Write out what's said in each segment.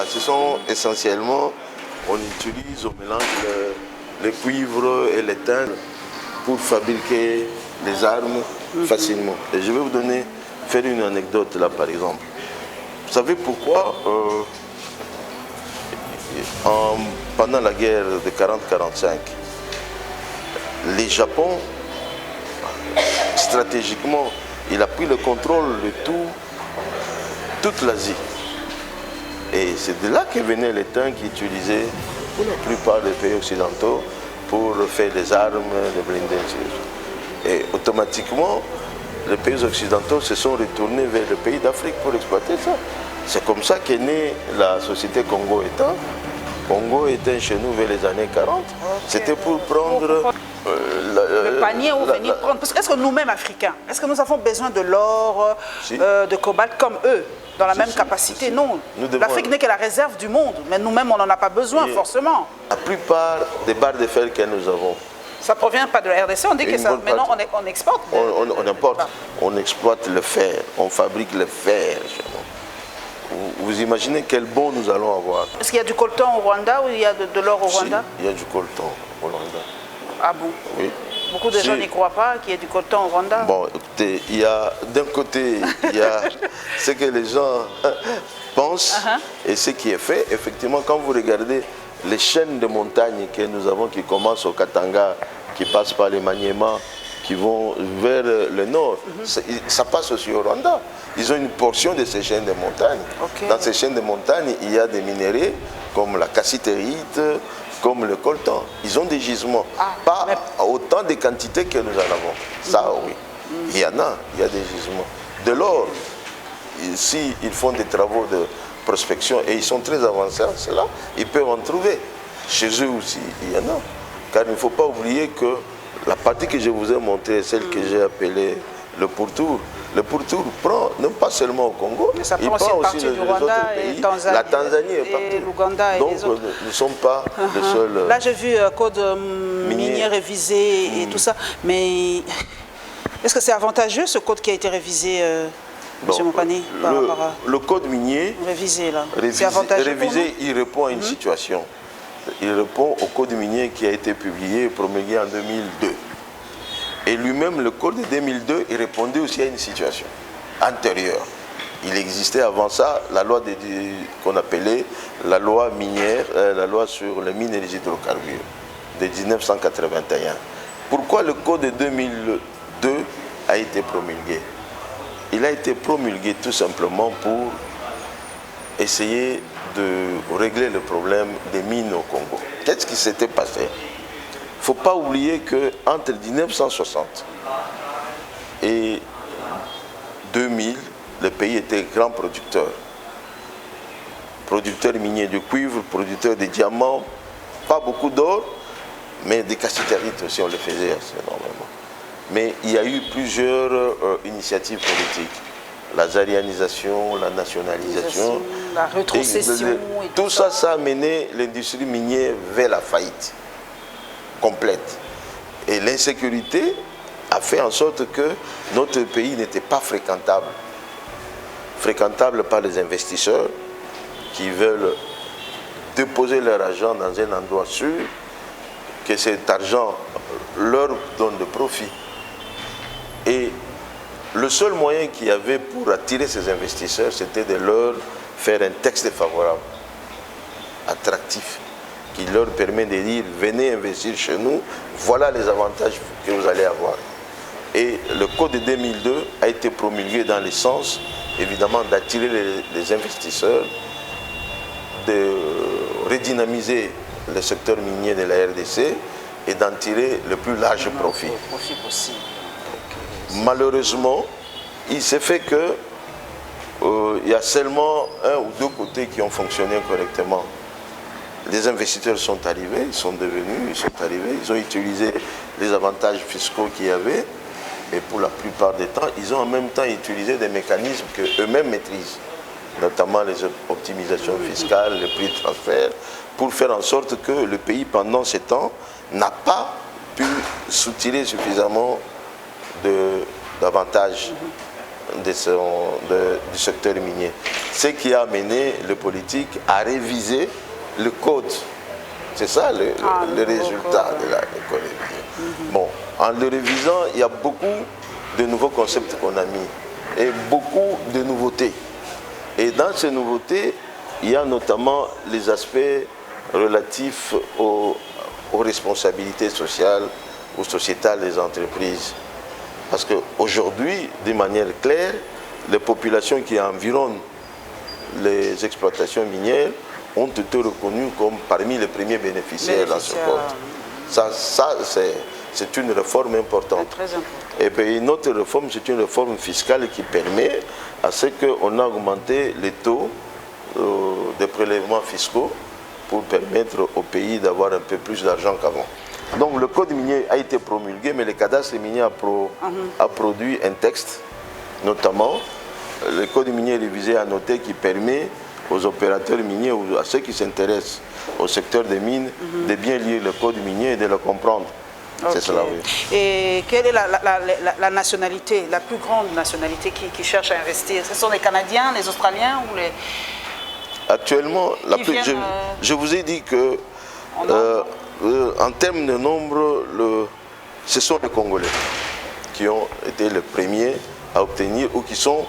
ce sont essentiellement, on utilise au mélange le cuivre et l'étain pour fabriquer les armes facilement. Et je vais vous faire une anecdote là par exemple. Vous savez pourquoi pendant la guerre de 40-45, les Japon, stratégiquement, il a pris le contrôle de toute l'Asie. Et c'est de là que venaient les tanks utilisés pour la plupart des pays occidentaux pour faire des armes, des blindés. Et automatiquement, les pays occidentaux se sont retournés vers les pays d'Afrique pour exploiter ça. C'est comme ça qu'est née la société Congo-État. Congo-État chez nous vers les années 40. Okay. C'était pour prendre le panier ou venir prendre. Parce que est-ce que nous-mêmes, Africains, est-ce que nous avons besoin de l'or, de cobalt comme eux, dans la même capacité? Non. L'Afrique n'est que la réserve du monde, mais nous-mêmes, on n'en a pas besoin, forcément. La plupart des barres de fer que nous avons, ça ne provient pas de la RDC, on dit que ça. Maintenant, on exporte. On importe. On exploite le fer, on fabrique le fer chez nous. Vous imaginez quel bon nous allons avoir. Est-ce qu'il y a du coltan au Rwanda ou il y a de l'or au Rwanda? Il y a du coltan au Rwanda. Ah bon? Oui. Beaucoup de gens n'y croient pas qu'il y ait du coltan au Rwanda. Bon, écoutez, il y a d'un côté, il y a ce que les gens pensent et ce qui est fait. Effectivement, quand vous regardez les chaînes de montagnes que nous avons qui commencent au Katanga, qui passent par les Maniema, qui vont vers le nord, ça passe aussi au Rwanda. Ils ont une portion de ces chaînes de montagnes. Okay. Dans ces chaînes de montagnes, il y a des minéraux comme la cassitérite, comme le coltan. Ils ont des gisements. Pas autant de quantités que nous en avons. Ça, oui. Il y en a, il y a des gisements. De l'or, ici, ils font des travaux de prospection et ils sont très avancés en cela, ils peuvent en trouver. Chez eux aussi, il y en a. Car il ne faut pas oublier que la partie que je vous ai montrée, celle que j'ai appelée le pourtour prend, non pas seulement au Congo, mais ça prend aussi les Rwanda et Tanzanie, la Tanzanie est partout. l'Ouganda et donc les autres. Nous ne sommes pas les seuls. Là j'ai vu code minier révisé et tout ça, mais est-ce que c'est avantageux ce code qui a été révisé, M. Mopani, le code minier révisé, là. Révisé, il répond à une situation. Il répond au code minier qui a été publié et promulgué en 2002. Et lui-même, le code de 2002, il répondait aussi à une situation antérieure. Il existait avant ça la loi qu'on appelait la loi minière, la loi sur les mines et les hydrocarbures de 1981. Pourquoi le code de 2002 a été promulgué? Il a été promulgué tout simplement pour essayer de régler le problème des mines au Congo. Qu'est-ce qui s'était passé? Il ne faut pas oublier qu'entre 1960 et 2000, le pays était grand producteur. Producteur minier de cuivre, producteur de diamants, pas beaucoup d'or, mais des cassitérites aussi, on le faisait assez énormément. Mais il y a eu plusieurs initiatives politiques. La zarianisation, la nationalisation, la rétrocession. Et tout ça, ça a mené l'industrie minière vers la faillite complète. Et l'insécurité a fait en sorte que notre pays n'était pas fréquentable. Fréquentable par les investisseurs qui veulent déposer leur argent dans un endroit sûr, que cet argent leur donne de profit. Et le seul moyen qu'il y avait pour attirer ces investisseurs, c'était de leur faire un texte favorable, attractif, qui leur permet de dire « venez investir chez nous, voilà les avantages que vous allez avoir ». Et le code de 2002 a été promulgué dans le sens, évidemment, d'attirer les investisseurs, de redynamiser le secteur minier de la RDC et d'en tirer le plus large profit. Malheureusement, il s'est fait que il y a seulement un ou deux côtés qui ont fonctionné correctement. Les investisseurs sont arrivés, ils ont utilisé les avantages fiscaux qu'il y avait, et pour la plupart des temps, ils ont en même temps utilisé des mécanismes qu'eux-mêmes maîtrisent, notamment les optimisations fiscales, les prix de transfert, pour faire en sorte que le pays, pendant ces temps, n'a pas pu soutirer suffisamment d'avantages du secteur minier. Ce qui a amené le politique à réviser le code. C'est ça le résultat de l'école minière. Bon, en le révisant, il y a beaucoup de nouveaux concepts qu'on a mis et beaucoup de nouveautés. Et dans ces nouveautés, il y a notamment les aspects relatifs aux responsabilités sociales ou sociétales des entreprises. Parce qu'aujourd'hui, de manière claire, les populations qui environnent les exploitations minières ont été reconnues comme parmi les premiers bénéficiaires dans ce code. Ça c'est une réforme importante. Très important. Et puis une autre réforme, c'est une réforme fiscale qui permet à ce qu'on a augmenté les taux des prélèvements fiscaux pour permettre au pays d'avoir un peu plus d'argent qu'avant. Donc le code minier a été promulgué, mais le cadastre minier a produit un texte, notamment le code minier révisé a noté qui permet aux opérateurs miniers ou à ceux qui s'intéressent au secteur des mines de bien lire le code minier et de le comprendre. Okay. C'est cela, oui. Et quelle est la nationalité, la plus grande nationalité qui cherche à investir? Ce sont les Canadiens, les Australiens ou les... Actuellement, je vous ai dit que en termes de nombre, ce sont les Congolais qui ont été les premiers à obtenir ou qui sont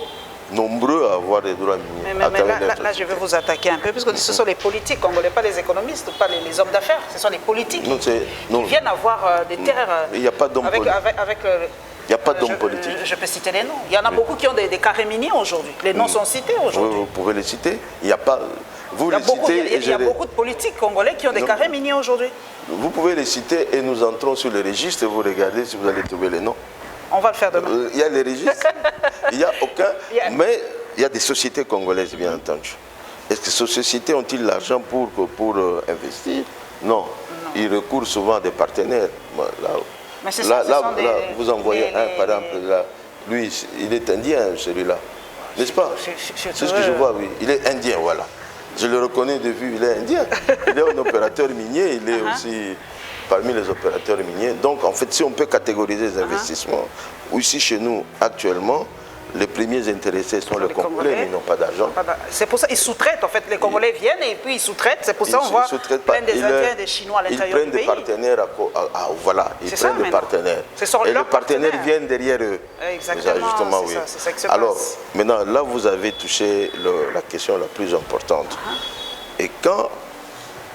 nombreux à avoir des droits miniers. Mais là, je vais vous attaquer un peu, puisque ce sont les politiques congolais, pas les économistes, pas les hommes d'affaires, ce sont les politiques qui viennent avoir des terres. Il n'y a pas d'hommes politiques. Il n'y a pas d'hommes politiques. Je peux citer les noms. Il y en a beaucoup qui ont des carrés miniers aujourd'hui. Les noms sont cités aujourd'hui. Vous pouvez les citer. Il n'y a pas... Il y a beaucoup de politiques congolais qui ont des carrés miniers aujourd'hui. Vous pouvez les citer et nous entrons sur le registre et vous regardez si vous allez trouver les noms. On va le faire demain. Il y a les registres, il n'y a aucun... Mais il y a des sociétés congolaises, bien entendu. Est-ce que ces sociétés ont-ils l'argent pour investir? Non. Ils recourent souvent à des partenaires. Là, vous en voyez un, par exemple, là. Lui, il est indien, celui-là. N'est-ce pas? C'est ce que je vois, oui. Il est indien, voilà. Je le reconnais de vue, il est indien. Il est un opérateur minier, il est aussi parmi les opérateurs miniers. Donc, en fait, si on peut catégoriser les investissements, ici, chez nous, actuellement, les premiers intéressés sont les Congolais, mais ils n'ont pas d'argent. C'est pour ça qu'ils sous-traitent, en fait. Les Congolais viennent et puis ils sous-traitent. C'est pour ça qu'on voit plein des Indiens et des Chinois à l'intérieur du pays. Ils prennent des partenaires, voilà, ils prennent des partenaires. Et les partenaires viennent derrière eux. Exactement, oui. C'est ça que se passe. Alors, maintenant, là, vous avez touché la question la plus importante. Et quand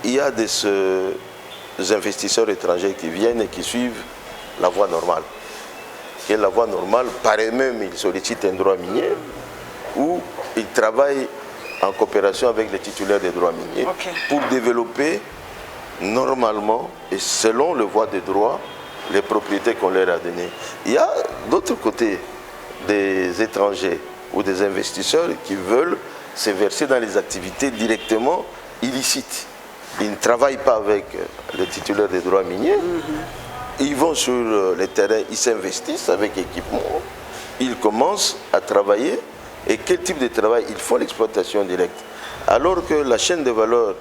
il y a des investisseurs étrangers qui viennent et qui suivent la voie normale, qui est la voie normale, par eux-mêmes, ils sollicitent un droit minier ou ils travaillent en coopération avec les titulaires des droits miniers pour développer normalement et selon le voie des droits les propriétés qu'on leur a données. Il y a d'autre côté des étrangers ou des investisseurs qui veulent se verser dans les activités directement illicites. Ils ne travaillent pas avec les titulaires des droits miniers. Ils vont sur les terrains, ils s'investissent avec équipement, ils commencent à travailler. Et quel type de travail? Ils font l'exploitation directe. Alors que la chaîne de valeur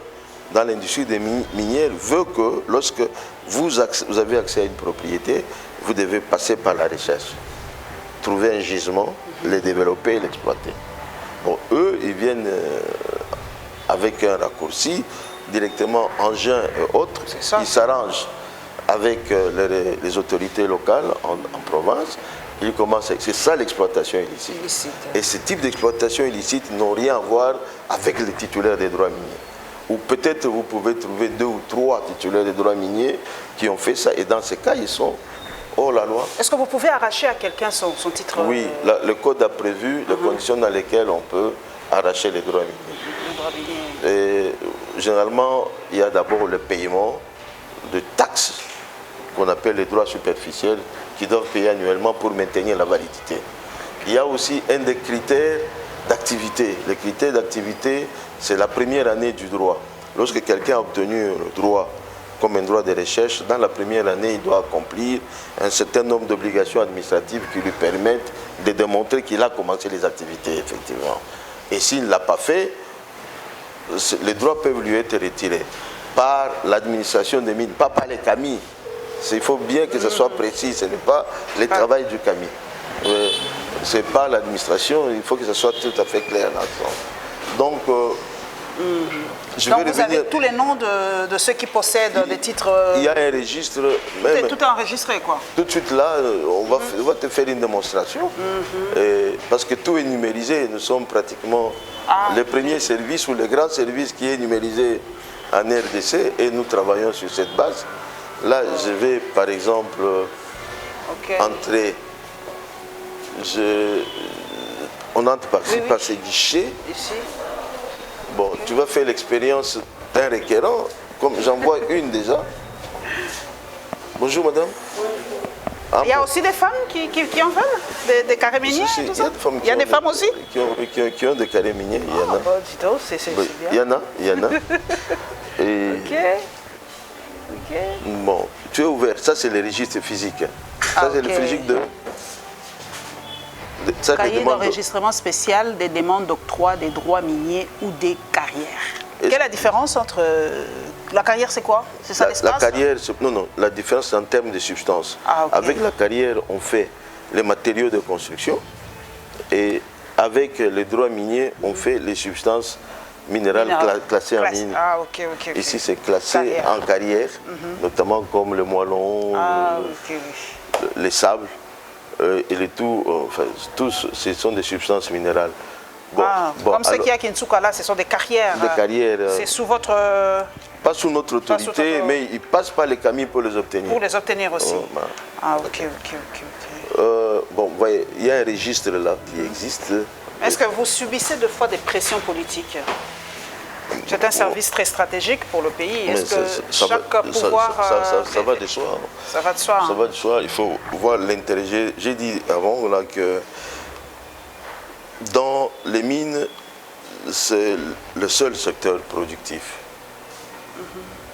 dans l'industrie des minières veut que lorsque vous avez accès à une propriété, vous devez passer par la recherche, trouver un gisement, le développer et l'exploiter. Bon, eux, ils viennent avec un raccourci, directement engins et autres, ils s'arrangent avec les autorités locales en province, ils commencent. C'est ça l'exploitation illicite. Et ce type d'exploitation illicite n'ont rien à voir avec les titulaires des droits miniers. Ou peut-être vous pouvez trouver 2 ou 3 titulaires des droits miniers qui ont fait ça, et dans ces cas, ils sont hors la loi. Est-ce que vous pouvez arracher à quelqu'un son titre? Oui, le code a prévu les conditions dans lesquelles on peut arracher les droits miniers. Et généralement, il y a d'abord le paiement de taxes qu'on appelle les droits superficiels qui doivent payer annuellement pour maintenir la validité. Il y a aussi un des critères d'activité. Les critères d'activité, c'est la première année du droit. Lorsque quelqu'un a obtenu le droit comme un droit de recherche, dans la première année, il doit accomplir un certain nombre d'obligations administratives qui lui permettent de démontrer qu'il a commencé les activités, effectivement. Et s'il ne l'a pas fait, les droits peuvent lui être retirés par l'administration des mines, pas par les CAMI. Il faut bien que ce soit précis, ce n'est pas le travail du CAMI. c'est pas l'administration, il faut que ce soit tout à fait clair là-dedans. Donc, vous avez tous les noms de ceux qui possèdent des titres... Il y a un registre... Tout est enregistré, quoi. Tout de suite là, on va te faire une démonstration. Parce que tout est numérisé. Nous sommes pratiquement le premier service ou le grand service qui est numérisé en RDC et nous travaillons sur cette base. Là, je vais par exemple entrer... On entre par ces guichets. Ici. Bon, tu vas faire l'expérience d'un requérant, comme j'en vois une déjà. Bonjour madame. Il y a aussi des femmes qui en veulent, des carrés miniers et tout ça. Il y a des femmes aussi qui ont des carrés miniers, il y en a. Bon, dis donc, c'est bien. Il y en a. Et ok. Bon, tu es ouvert, ça c'est le registre physique. Ça c'est le physique de... Cahier d'enregistrement spécial des demandes d'octroi des droits miniers ou des carrières. Quelle est la différence entre... La carrière, c'est quoi? C'est ça l'espace? La carrière, non, la différence c'est en termes de substance. Avec la carrière, on fait les matériaux de construction et avec les droits miniers, on fait les substances minérales classées en mine. Ici, c'est classé en carrière, notamment comme le moellon, les sables. Et le tout, enfin, tous, ce sont des substances minérales. Comme ce qu'il y a à Kinsuka, là, ce sont des carrières. Des carrières. C'est sous votre... Pas sous notre autorité, mais ils passent par les camions pour les obtenir. Pour les obtenir aussi. Ok. Bon, vous voyez, il y a un registre là qui existe. Est-ce que vous subissez deux fois des pressions politiques? C'est un service très stratégique pour le pays. Est-ce que chaque pouvoir... Ça va de soi. Ça va de soi. Ça va de soi. Il faut voir l'intérêt. J'ai dit avant là, que dans les mines, c'est le seul secteur productif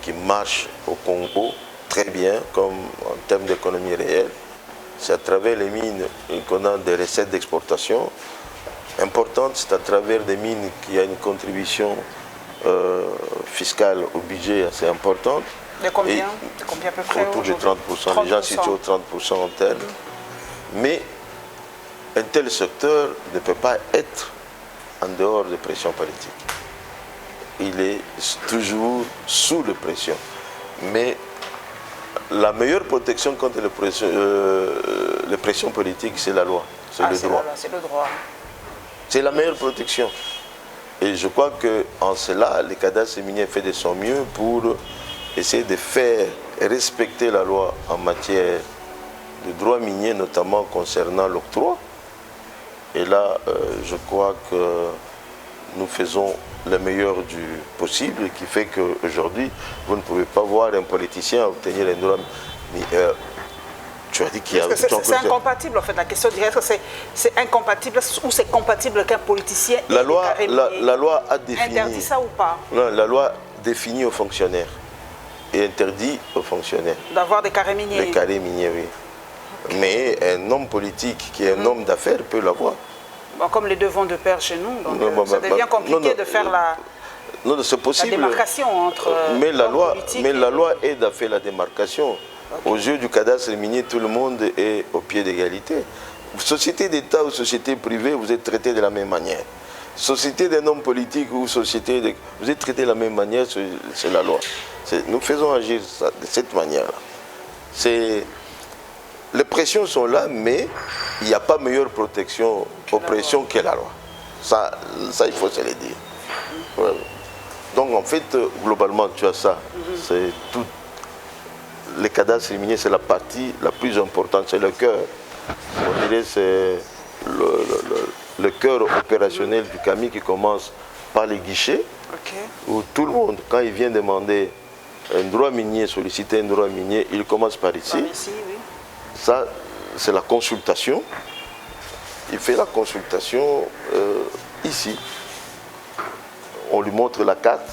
qui marche au Congo très bien, comme en termes d'économie réelle. C'est à travers les mines qu'on a des recettes d'exportation importantes. C'est à travers des mines qu'il y a une contribution fiscale au budget assez importante. De combien? À peu près? Autour de 30%. Les gens situent au 30% en termes. Mais un tel secteur ne peut pas être en dehors de pression politique. Il est toujours sous la pression. Mais la meilleure protection contre les pressions politiques, c'est la loi, c'est le droit. C'est le droit. C'est la meilleure protection. Et je crois qu'en cela, les cadastres miniers font de son mieux pour essayer de faire respecter la loi en matière de droits miniers, notamment concernant l'octroi. Et là, je crois que nous faisons le meilleur du possible, qui fait qu'aujourd'hui, vous ne pouvez pas voir un politicien obtenir un droit. Tu as dit qu'il y a... C'est incompatible, en fait, la question directe, c'est incompatible ou c'est compatible qu'un politicien la loi a défini... Interdit ça ou pas? Non, la loi définit aux fonctionnaires et interdit aux fonctionnaires. D'avoir des carrés miniers? Des carrés miniers, oui. Okay. Mais un homme politique qui est un homme d'affaires peut l'avoir. Bon, comme les deux vont de pair chez nous, donc ça devient compliqué de faire la démarcation entre mais la loi et... aide à faire la démarcation. Okay. Aux yeux du cadastre minier, tout le monde est au pied d'égalité. Société d'État ou société privée, vous êtes traités de la même manière. Société d'un homme politique ou société de... Vous êtes traités de la même manière, c'est la loi. Nous faisons agir ça, de cette manière-là. Les pressions sont là, mais il n'y a pas meilleure protection aux pressions que la loi. Ça, il faut se le dire. Ouais. Donc en fait, globalement, tu as ça. C'est tout. Les cadastres miniers, c'est la partie la plus importante, c'est le cœur. On dirait c'est le cœur opérationnel du CAMI qui commence par les guichets, où tout le monde, quand il vient demander un droit minier, solliciter un droit minier, il commence par ici. Ça, c'est la consultation. Il fait la consultation ici. On lui montre la carte.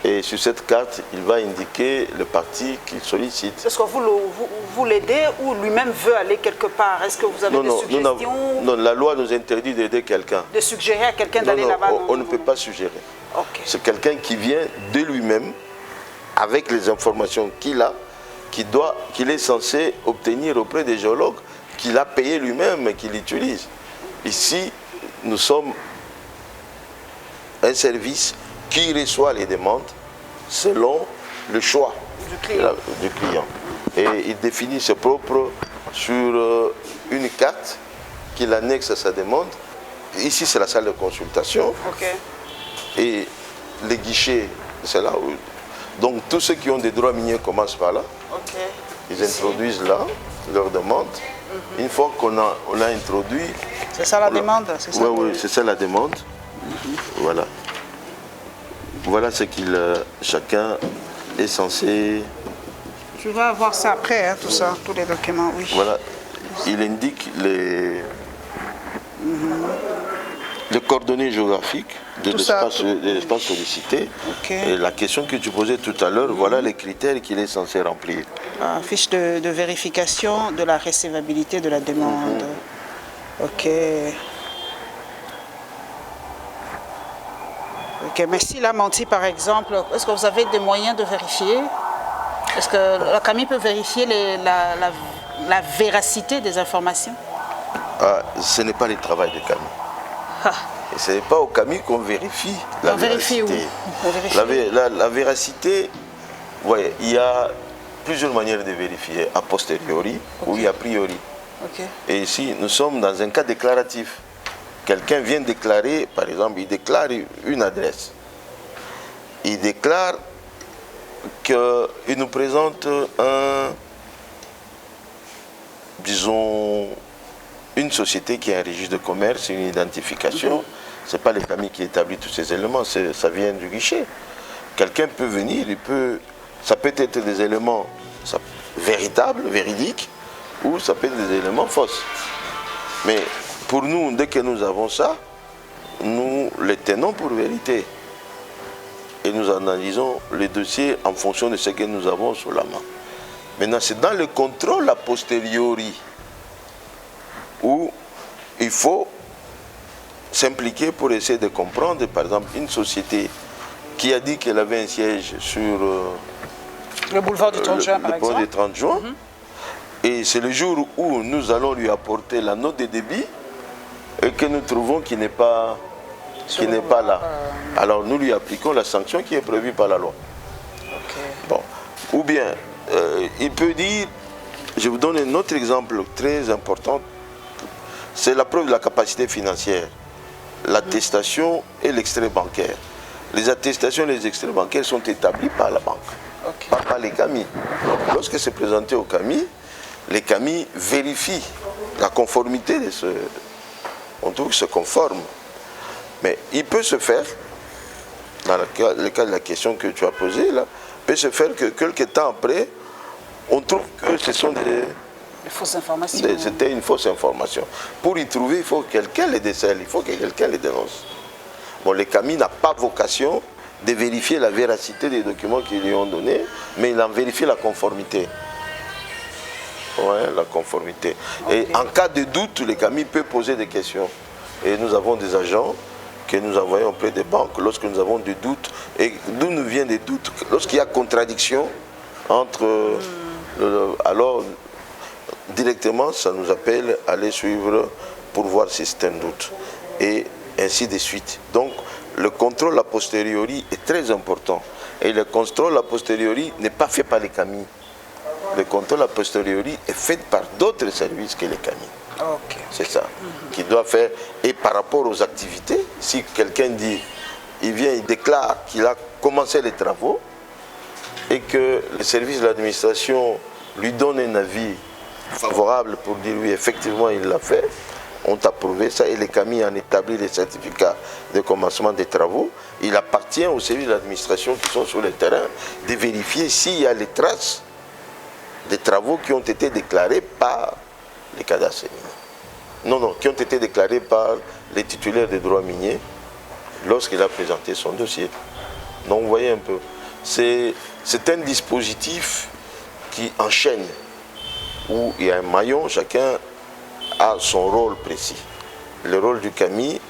Et sur cette carte, il va indiquer le parti qu'il sollicite. Est-ce que vous l'aidez ou lui-même veut aller quelque part? Est-ce que vous avez des suggestions? Non, la loi nous interdit d'aider quelqu'un. De suggérer à quelqu'un d'aller là-bas? On ne peut pas suggérer. C'est quelqu'un qui vient de lui-même, avec les informations qu'il a, qu'il est censé obtenir auprès des géologues qu'il a payé lui-même et qu'il utilise. Ici, nous sommes un service qui reçoit les demandes selon le choix du client. Et il définit ses propres sur une carte qu'il annexe à sa demande. Ici, c'est la salle de consultation. Et les guichets, c'est là où... Donc, tous ceux qui ont des droits miniers commencent par là. Ils introduisent là leur demande. Une fois qu'on a introduit... C'est ça la demande? Oui, c'est ça la demande. Voilà. Voilà ce qu'il chacun est censé... Je vais avoir ça après, hein, tout ça, tous les documents, oui. Voilà. Il indique les coordonnées géographiques de l'espace sollicité. Et la question que tu posais tout à l'heure, voilà les critères qu'il est censé remplir. Fiche de vérification de la recevabilité de la demande. Ok, mais s'il a menti par exemple, est-ce que vous avez des moyens de vérifier? Est-ce que la CAMI peut vérifier la véracité des informations? Ce n'est pas le travail de CAMI. Et ce n'est pas au CAMI qu'on vérifie la véracité. La véracité, ouais, il y a plusieurs manières de vérifier, a posteriori ou a priori. Et ici, nous sommes dans un cas déclaratif. Quelqu'un vient déclarer, par exemple, il déclare une adresse. Il déclare qu'il nous présente une société qui a un registre de commerce, une identification. Ce n'est pas le CAMI qui établit tous ces éléments, ça vient du guichet. Quelqu'un peut venir, ça peut être des éléments véritables, véridiques, ou ça peut être des éléments fausses. Mais pour nous, dès que nous avons ça, nous les tenons pour vérité. Et nous analysons les dossiers en fonction de ce que nous avons sous la main. Maintenant, c'est dans le contrôle a posteriori où il faut s'impliquer pour essayer de comprendre, par exemple, une société qui a dit qu'elle avait un siège sur le boulevard du 30 juin, par exemple. Du 30 juin. Et c'est le jour où nous allons lui apporter la note de débit et que nous trouvons qu'il n'est pas là. Alors nous lui appliquons la sanction qui est prévue par la loi. Bon. Ou bien, il peut dire, je vous donne un autre exemple très important, c'est la preuve de la capacité financière, l'attestation et l'extrait bancaire. Les attestations et les extraits bancaires sont établis par la banque, pas par les CAMI. Lorsque c'est présenté au CAMI, les CAMI vérifient la conformité de ce... On trouve que c'est conforme. Mais il peut se faire, dans le cas de la question que tu as posée, là, peut se faire que quelques temps après, on trouve que ce sont des fausses informations. C'était une fausse information. Pour y trouver, il faut que quelqu'un les décèle, il faut que quelqu'un les dénonce. Bon, le CAMI n'a pas vocation de vérifier la véracité des documents qu'ils lui ont donnés, mais il en vérifie la conformité. Ouais, la conformité. Et en cas de doute, le CAMI peut poser des questions. Et nous avons des agents que nous envoyons auprès des banques lorsque nous avons des doutes. Et d'où nous viennent des doutes? Lorsqu'il y a contradiction entre... alors, directement, ça nous appelle à aller suivre pour voir si c'est un doute. Et ainsi de suite. Donc, le contrôle a posteriori est très important. Et le contrôle a posteriori n'est pas fait par les CAMI. Le contrôle a posteriori est fait par d'autres services que les CAMI. C'est ça. Qui doit faire. Et par rapport aux activités, si quelqu'un dit, il vient, il déclare qu'il a commencé les travaux et que le service de l'administration lui donne un avis favorable pour dire oui, effectivement, il l'a fait, on t'a prouvé ça et les CAMI ont établi les certificats de commencement des travaux, il appartient aux services de l'administration qui sont sur le terrain de vérifier s'il y a les traces des travaux qui ont été déclarés par les cadastres miniers. Non, qui ont été déclarés par les titulaires des droits miniers lorsqu'il a présenté son dossier. Donc vous voyez un peu, c'est un dispositif qui enchaîne, où il y a un maillon, chacun a son rôle précis. Le rôle du CAMI,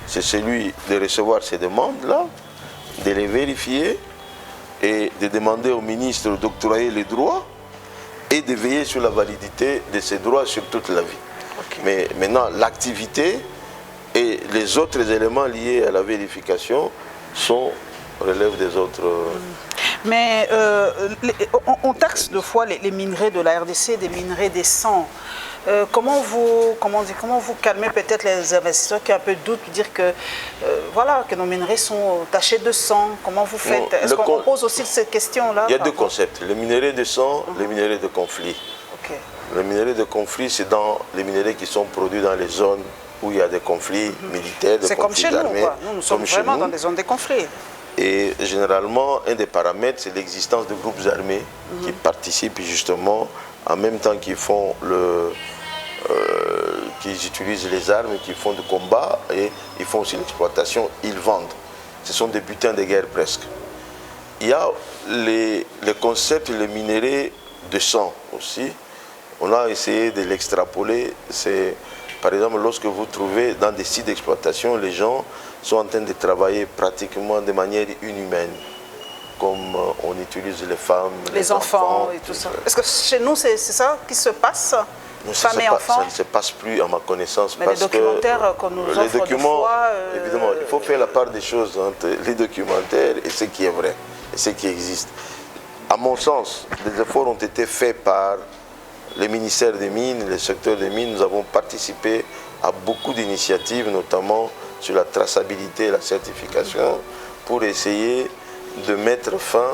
c'est celui de recevoir ces demandes-là, de les vérifier et de demander au ministre d'octroyer les droits et de veiller sur la validité de ces droits sur toute la vie. Mais maintenant, l'activité et les autres éléments liés à la vérification relèvent des autres... Mais on taxe deux fois les minerais de la RDC, des minerais décents. Comment vous calmez peut-être les investisseurs qui ont un peu de doute pour dire que, voilà, que nos minerais sont tachés de sang? Comment vous faites? Est-ce qu'on pose aussi cette question-là? Il y a deux concepts, les minerais de sang, les minerais de conflit. Okay. Les minerais de conflit, c'est dans les minerais qui sont produits dans les zones où il y a des conflits militaires, des conflits armés. C'est comme chez nous, quoi. Nous sommes vraiment dans des zones de conflit. Et généralement, un des paramètres, c'est l'existence de groupes armés qui participent justement en même temps qu'ils font qu'ils utilisent les armes, qu'ils font du combat et ils font aussi l'exploitation, ils vendent. Ce sont des butins de guerre presque. Il y a les concepts, les minéraux de sang aussi. On a essayé de l'extrapoler. C'est, par exemple, lorsque vous trouvez dans des sites d'exploitation, les gens sont en train de travailler pratiquement de manière inhumaine, comme on utilise les femmes, les enfants et tout ça. Est-ce que chez nous, c'est ça qui se passe? Non, ça ne se passe plus à ma connaissance. Mais parce les documentaires qu'on nous offre documents, évidemment, il faut faire la part des choses entre les documentaires et ce qui est vrai, et ce qui existe. À mon sens, des efforts ont été faits par les ministères des Mines, les secteurs des Mines. Nous avons participé à beaucoup d'initiatives, notamment sur la traçabilité et la certification, pour essayer de mettre fin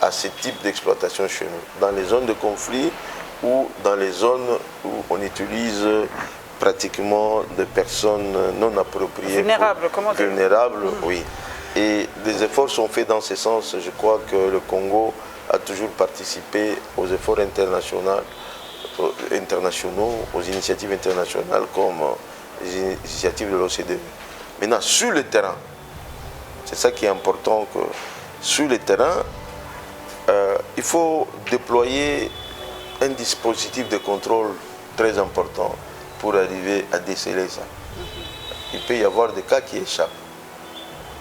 à ce type d'exploitation chez nous. Dans les zones de conflit ou dans les zones où on utilise pratiquement des personnes non appropriées. Vulnérables, comment dire? Vulnérables, oui. Et des efforts sont faits dans ce sens. Je crois que le Congo a toujours participé aux efforts internationaux, aux initiatives internationales comme les initiatives de l'OCDE. Maintenant, sur le terrain, c'est ça qui est important, que sur le terrain, il faut déployer un dispositif de contrôle très important pour arriver à déceler ça. Il peut y avoir des cas qui échappent.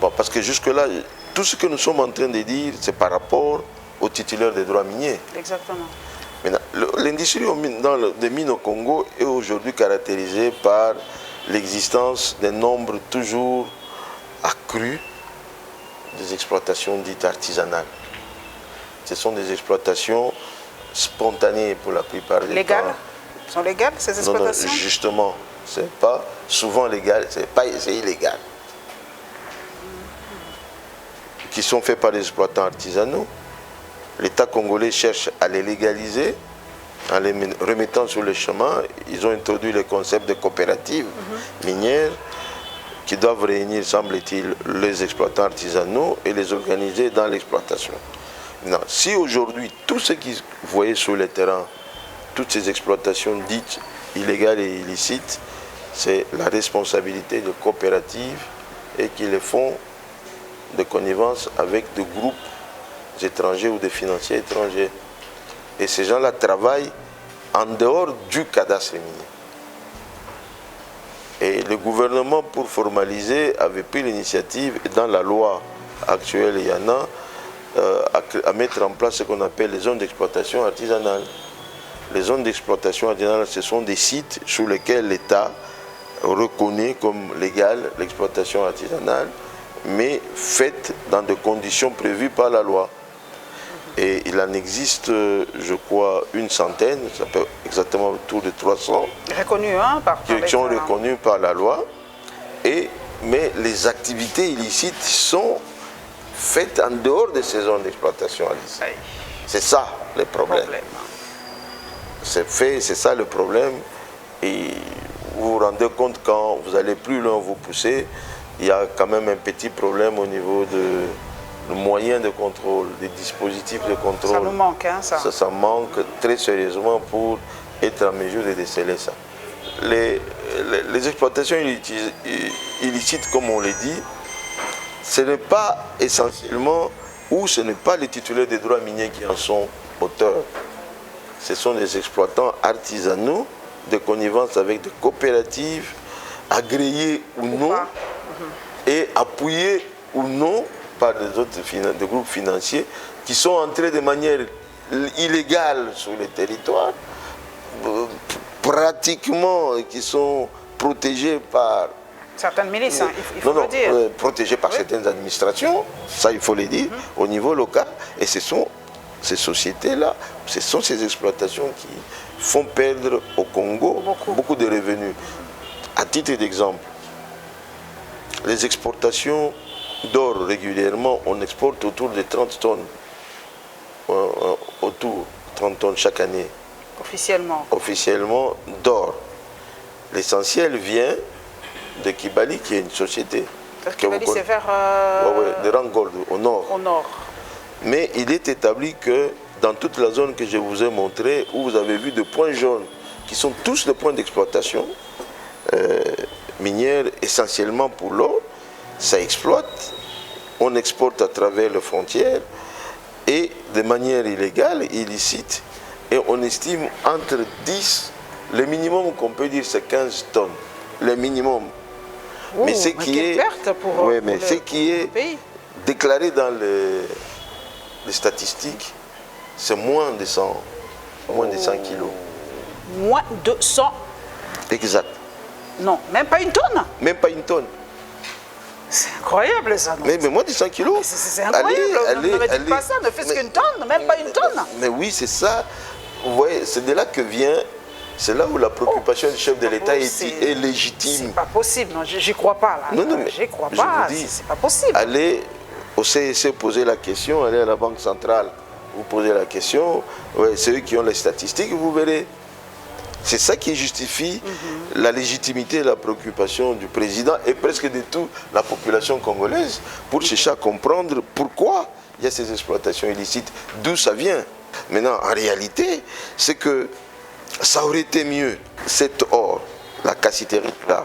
Bon, parce que jusque-là, tout ce que nous sommes en train de dire, c'est par rapport aux titulaires des droits miniers. Exactement. L'industrie des mines au Congo est aujourd'hui caractérisée par l'existence d'un nombre toujours accru des exploitations dites artisanales. Ce sont des exploitations spontanées pour la plupart des légales? temps. Sont légales ces exploitations? Non, justement, c'est pas souvent légal, c'est illégal. Qui sont faits par des exploitants artisanaux. L'État congolais cherche à les légaliser en les remettant sur le chemin. Ils ont introduit le concept de coopératives minières qui doivent réunir, semble-t-il, les exploitants artisanaux et les organiser dans l'exploitation. Si aujourd'hui, tout ce que vous voyez sur le terrain, toutes ces exploitations dites illégales et illicites, c'est la responsabilité de coopératives et qui les font de connivence avec des groupes étrangers ou des financiers étrangers. Et ces gens-là travaillent en dehors du cadastre minier. Et le gouvernement, pour formaliser, avait pris l'initiative, et dans la loi actuelle, il y en a, à mettre en place ce qu'on appelle les zones d'exploitation artisanale. Les zones d'exploitation artisanale, ce sont des sites sur lesquels l'État reconnaît comme légal l'exploitation artisanale, mais faite dans des conditions prévues par la loi. Et il en existe, je crois, une centaine, ça peut exactement autour de 300, reconnus, hein, qui sont reconnus par la loi. Mais les activités illicites sont faites en dehors de ces zones d'exploitation illicite. C'est ça le problème. C'est ça le problème. Et vous vous rendez compte, quand vous allez plus loin, vous poussez, il y a quand même un petit problème au niveau de moyens de contrôle, des dispositifs de contrôle. Ça nous manque, hein, ça. Ça manque très sérieusement pour être en mesure de déceler ça. Les exploitations illicites, comme on l'a dit, ce n'est pas essentiellement, ou ce n'est pas les titulaires des droits miniers qui en sont auteurs. Ce sont des exploitants artisanaux de connivence avec des coopératives, agréées ou non, et appuyées ou non par des groupes financiers qui sont entrés de manière illégale sur le territoire pratiquement, qui sont protégés par... Certaines milices, il faut le dire. Protégés par certaines administrations, ça il faut le dire, au niveau local. Et ce sont ces sociétés-là, ce sont ces exploitations qui font perdre au Congo beaucoup de revenus. À titre d'exemple, les exportations d'or régulièrement, on exporte autour de 30 tonnes. Autour de 30 tonnes chaque année. Officiellement. Officiellement d'or. L'essentiel vient de Kibali, qui est une société. Kibali, c'est vers... de Rangold, au nord. Au nord. Mais il est établi que dans toute la zone que je vous ai montrée, où vous avez vu des points jaunes, qui sont tous des points d'exploitation minière, essentiellement pour l'or, ça exploite, on exporte à travers les frontières, et de manière illégale, illicite, et on estime entre 10, le minimum qu'on peut dire c'est 15 tonnes, le minimum. Ouh, mais ce qui est, ce qui est déclaré dans les statistiques, c'est moins de 100 kilos. Moins de 100? Exact. Non, même pas une tonne? Même pas une tonne. C'est incroyable ça. Mais moins de 100 kilos. C'est incroyable. Ne me dites pas ça, ne faites qu'une tonne, même pas une tonne. Mais oui, c'est ça. Vous voyez, c'est de là que vient, c'est là où la préoccupation du chef de l'État est légitime. C'est pas possible, non, j'y crois pas là. Non, mais j'y crois pas, c'est pas possible. Allez au CEC poser la question, allez à la Banque centrale, vous posez la question, ouais, c'est eux qui ont les statistiques, vous verrez. C'est ça qui justifie la légitimité et la préoccupation du président et presque de toute la population congolaise pour chercher à comprendre pourquoi il y a ces exploitations illicites, d'où ça vient. Maintenant, en réalité, c'est que ça aurait été mieux, cet or, la cassitérite-là,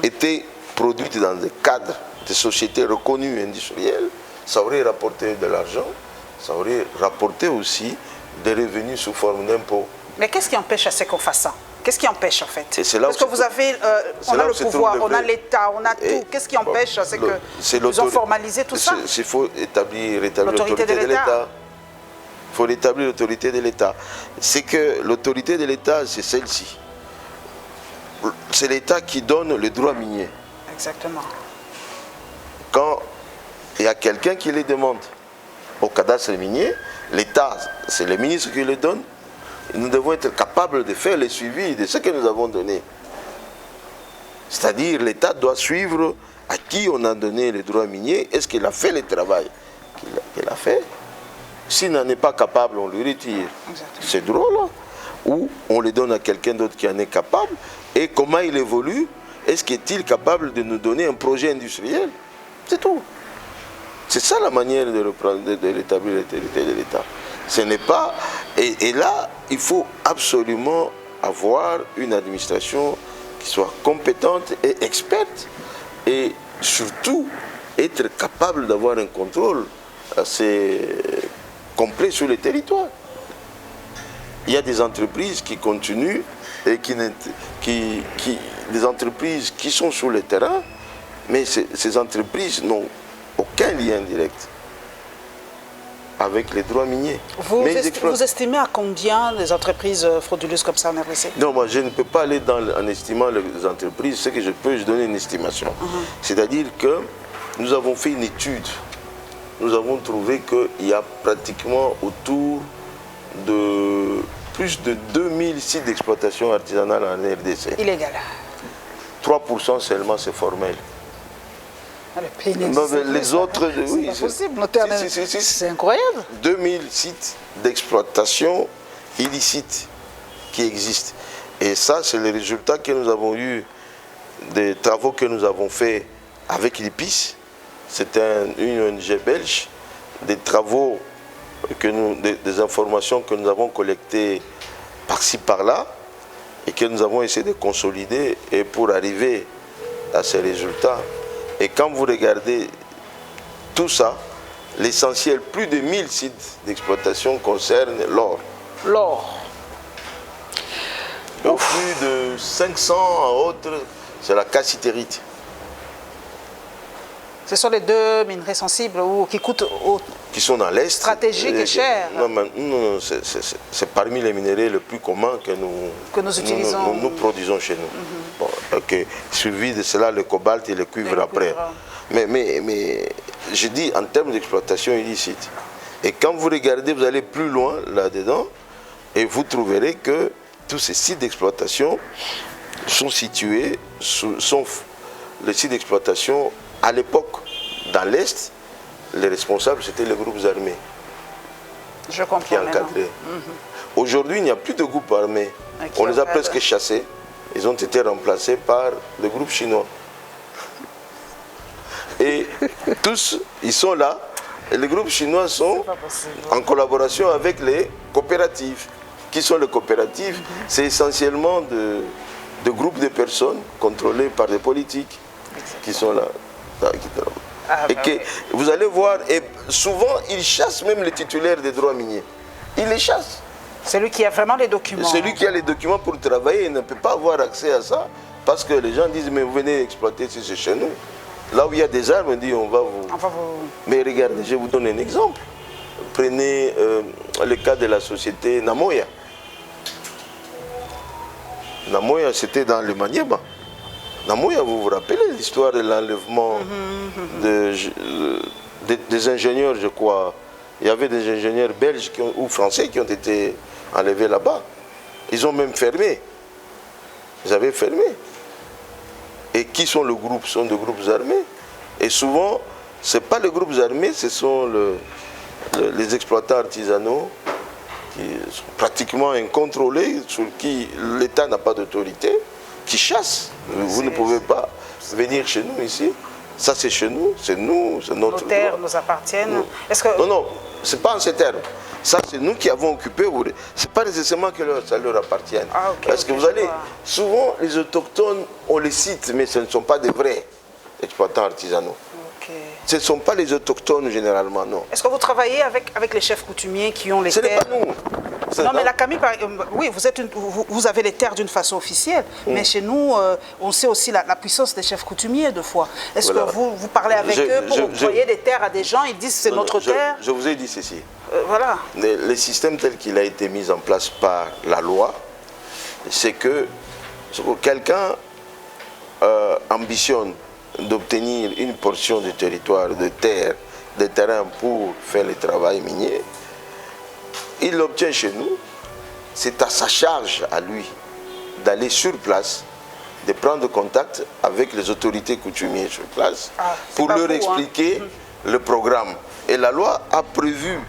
était produite dans des cadres de sociétés reconnues industrielles, ça aurait rapporté de l'argent, ça aurait rapporté aussi des revenus sous forme d'impôts. Mais qu'est-ce qui empêche à ce qu'on fasse ça? Qu'est-ce qui empêche en fait? Parce que vous avez, on a le pouvoir, on a l'État, on a tout. Qu'est-ce qui empêche à ce que vous ont formalisé tout ça? Il faut rétablir l'autorité de l'État. Il faut rétablir l'autorité de l'État. C'est que l'autorité de l'État, c'est celle-ci. C'est l'État qui donne le droit minier. Exactement. Quand il y a quelqu'un qui les demande au cadastre minier, l'État, c'est le ministre qui les donne. Nous devons être capables de faire le suivi de ce que nous avons donné. C'est-à-dire, l'État doit suivre à qui on a donné le droit minier. Est-ce qu'il a fait le travail qu'il a fait? S'il n'en est pas capable, on lui retire. C'est drôle, hein? Ou on le donne à quelqu'un d'autre qui en est capable. Et comment il évolue? Est-ce qu'il est capable de nous donner un projet industriel? C'est tout. C'est ça la manière de rétablir l'autorité de l'État. Ce n'est pas... Et là, il faut absolument avoir une administration qui soit compétente et experte. Et surtout, être capable d'avoir un contrôle assez complet sur le territoire. Il y a des entreprises qui continuent et des entreprises qui sont sur le terrain, mais ces entreprises n'ont aucun lien direct avec les droits miniers. Vous estimez à combien les entreprises frauduleuses comme ça en RDC? Non, moi je ne peux pas aller en estimant les entreprises. Ce que je peux, je donne une estimation. C'est-à-dire que nous avons fait une étude. Nous avons trouvé qu'il y a pratiquement autour de plus de 2000 sites d'exploitation artisanale en RDC. Illégal. 3% seulement c'est formel. Les autres, oui, c'est possible. C'est incroyable. 2000 sites d'exploitation illicites qui existent. Et ça, c'est le résultat que nous avons eu des travaux que nous avons faits avec l'IPIS. C'est une ONG belge. Des travaux, des informations que nous avons collectées par-ci, par-là, et que nous avons essayé de consolider et pour arriver à ces résultats. Et quand vous regardez tout ça, l'essentiel, plus de 1000 sites d'exploitation concernent l'or. L'or. Plus de 500 autres, c'est la cassitérite. Ce sont les deux minerais sensibles qui coûtent qui sont dans l'Est. Stratégique et cher. Non, c'est parmi les minéraux les plus communs que nous utilisons. Nous produisons chez nous. Bon, okay. Suivi de cela, le cobalt et le cuivre après. Mais je dis en termes d'exploitation illicite. Et quand vous regardez, vous allez plus loin là-dedans, et vous trouverez que tous ces sites d'exploitation sont situés, sont les sites d'exploitation à l'époque, dans l'Est, les responsables, c'était les groupes armés. Je comprends qui encadraient. Aujourd'hui, il n'y a plus de groupes armés. On les a presque chassés. Ils ont été remplacés par le groupe chinois. Et tous, ils sont là. Et les groupes chinois sont en collaboration avec les coopératives. Qui sont les coopératives? C'est essentiellement de groupes de personnes contrôlés par des politiques qui sont là. Et que vous allez voir, et souvent ils chassent même les titulaires des droits miniers. Ils les chassent. Celui qui a vraiment les documents. Celui qui a les documents pour travailler, il ne peut pas avoir accès à ça parce que les gens disent mais vous venez exploiter si c'est chez nous. Là où il y a des armes, on dit on va vous... Mais regardez, je vous donne un exemple. Prenez le cas de la société Namoya. Namoya, c'était dans le Maniema. Namoya, vous vous rappelez l'histoire de l'enlèvement des ingénieurs, je crois. Il y avait des ingénieurs belges ou français qui ont été enlevés là-bas. Ils ont même fermé. Ils avaient fermé. Et qui sont le groupe? Ce sont des groupes armés. Et souvent, ce n'est pas les groupes armés, ce sont les exploitants artisanaux qui sont pratiquement incontrôlés, sur qui l'État n'a pas d'autorité, qui chassent. Vous ne pouvez pas venir chez nous ici. Ça, c'est chez nous, c'est notre Nos terres droit. nous appartiennent. Non, ce n'est pas en ces termes. Ça, c'est nous qui avons occupé. Ce n'est pas nécessairement que ça leur appartienne. Parce que vous allez... Souvent, les autochtones, on les cite, mais ce ne sont pas des vrais exploitants artisanaux. Ce ne sont pas les autochtones généralement, non. Est-ce que vous travaillez avec les chefs coutumiers qui ont les terres? Ce n'est pas nous. Non, mais la Camille, oui, vous avez les terres d'une façon officielle, mais chez nous, on sait aussi la puissance des chefs coutumiers, de fois. Est-ce que vous parlez avec eux pour octroyer des terres à des gens? Ils disent c'est notre terre. Je vous ai dit ceci. Voilà. Le système tel qu'il a été mis en place par la loi, c'est que quelqu'un ambitionne d'obtenir une portion du territoire, de terrain pour faire le travail minier, il l'obtient chez nous. C'est à sa charge, à lui, d'aller sur place, de prendre contact avec les autorités coutumières sur place pour leur expliquer le programme. Et la loi a prévu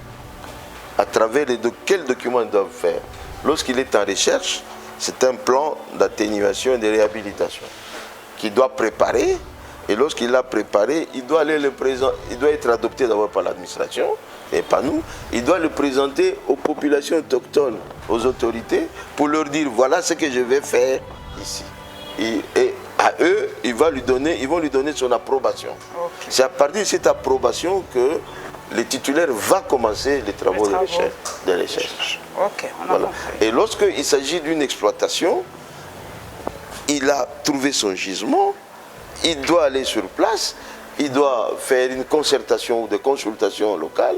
à travers quels documents ils doivent faire. Lorsqu'il est en recherche, c'est un plan d'atténuation et de réhabilitation qu'il doit préparer. Et lorsqu'il l'a préparé, il doit aller il doit être adopté d'abord par l'administration, et pas nous. Il doit le présenter aux populations autochtones, aux autorités, pour leur dire voilà ce que je vais faire ici. Et à eux, ils vont lui donner son approbation. C'est à partir de cette approbation que le titulaire va commencer les travaux de recherche. Voilà. Et lorsqu'il s'agit d'une exploitation, il a trouvé son gisement. Il doit aller sur place, il doit faire une concertation ou des consultations locales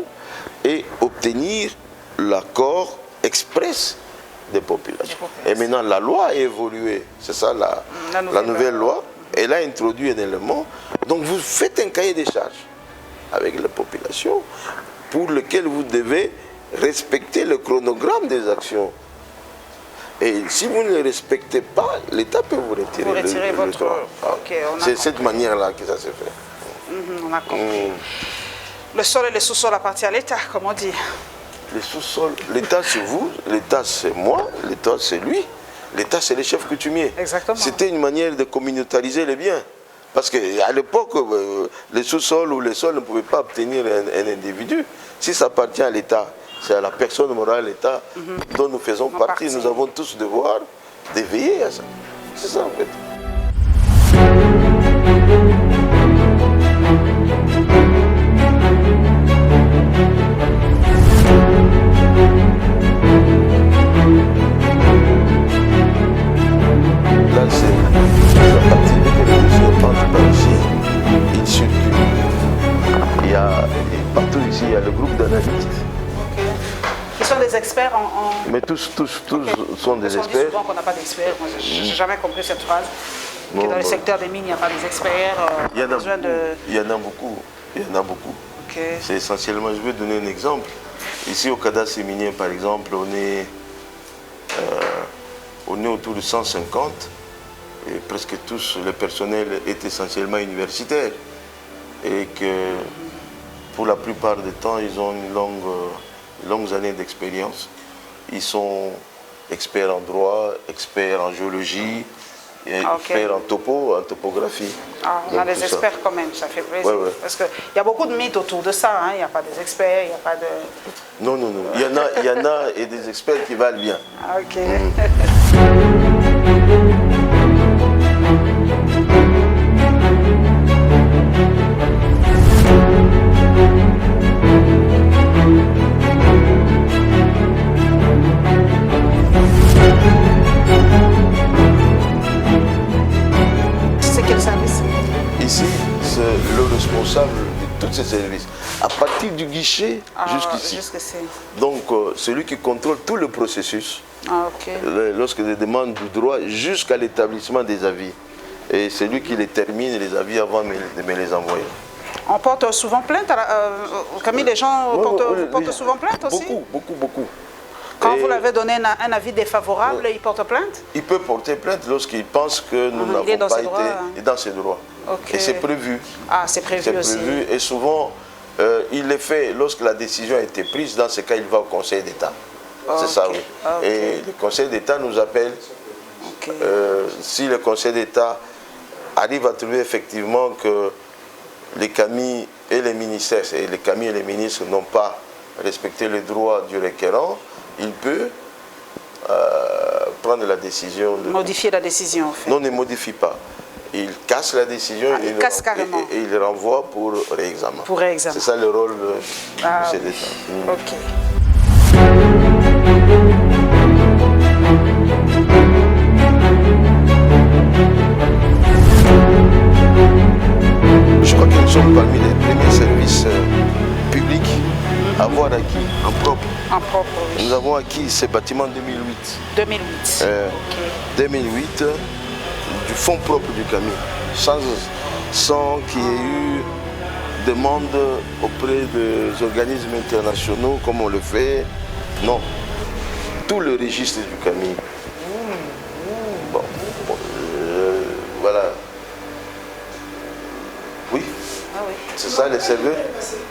et obtenir l'accord express des populations. Et maintenant, la loi a évolué. C'est ça la nouvelle loi. Elle a introduit un élément. Donc, vous faites un cahier des charges avec la population pour lequel vous devez respecter le chronogramme des actions. Et si vous ne le respectez pas, l'État peut vous retirer, votre droit. C'est cette manière-là que ça se fait. On a compris. Le sol et le sous-sol appartiennent à l'État, comme on dit. Le sous-sol, l'État c'est vous, l'État c'est moi, l'État c'est lui, l'État c'est les chefs coutumiers. Exactement. C'était une manière de communautariser les biens. Parce qu'à l'époque, le sous-sol ou le sol ne pouvaient pas obtenir un individu. Si ça appartient à l'État, c'est à la personne morale, l'État, dont nous faisons partie. Nous avons tous le devoir d'éveiller à ça. C'est ça en fait. Là, c'est à partir de que les dossiers partent par ici, ils circulent. Mais tous sont des experts. On dit souvent qu'on n'a pas d'experts. Je n'ai jamais compris cette phrase. Que dans le secteur des mines, il n'y a pas des experts. Il y en a beaucoup. Il y en a beaucoup. Okay. C'est essentiellement, je vais donner un exemple. Ici au cadastre minier, par exemple, on est autour de 150. Et presque tous, le personnel est essentiellement universitaire. Et que pour la plupart du temps, ils ont longues années d'expérience. Ils sont experts en droit, experts en géologie, et experts en topographie. Ah, on a des experts quand même, ça fait plaisir. Ouais. Parce qu'il y a beaucoup de mythes autour de ça. Il n'y a pas des experts, il n'y a pas de... Non. Il y en a et des experts qui valent bien. Ok. Ici, c'est le responsable de tous ces services, à partir du guichet jusqu'ici. Donc, celui qui contrôle tout le processus, lorsque des demandes du droit, jusqu'à l'établissement des avis. Et c'est lui qui les termine, les avis, avant de me les envoyer. On porte souvent plainte Camille, les gens portent souvent plainte aussi? Beaucoup. Quand vous l'avez donné un avis défavorable, il porte plainte? Il peut porter plainte lorsqu'il pense que nous n'avons pas été dans ses droits. Okay. Et c'est prévu. Ah, c'est prévu aussi. Et souvent, il le fait lorsque la décision a été prise. Dans ce cas, il va au Conseil d'État. C'est ça, oui. Et le Conseil d'État nous appelle. Si le Conseil d'État arrive à trouver effectivement que les CAMI et les ministères, et les CAMI et les ministres n'ont pas respecté les droits du requérant, il peut prendre la décision de... Modifier la décision, en fait. Non, ne modifie pas. Il casse la décision il casse carrément. Et il renvoie pour réexamen. Pour réexamen. C'est ça le rôle du chef d'État. Ok. Je crois que nous sommes parmi les premiers services publics à avoir acquis en propre. En propre, oui. Nous avons acquis ces bâtiments en 2008. 2008. 2008, du fonds propre du CAMI, sans qu'il y ait eu demande auprès des organismes internationaux comme on le fait. Non. Tout le registre du CAMI. Voilà. Oui. C'est ça les serveurs.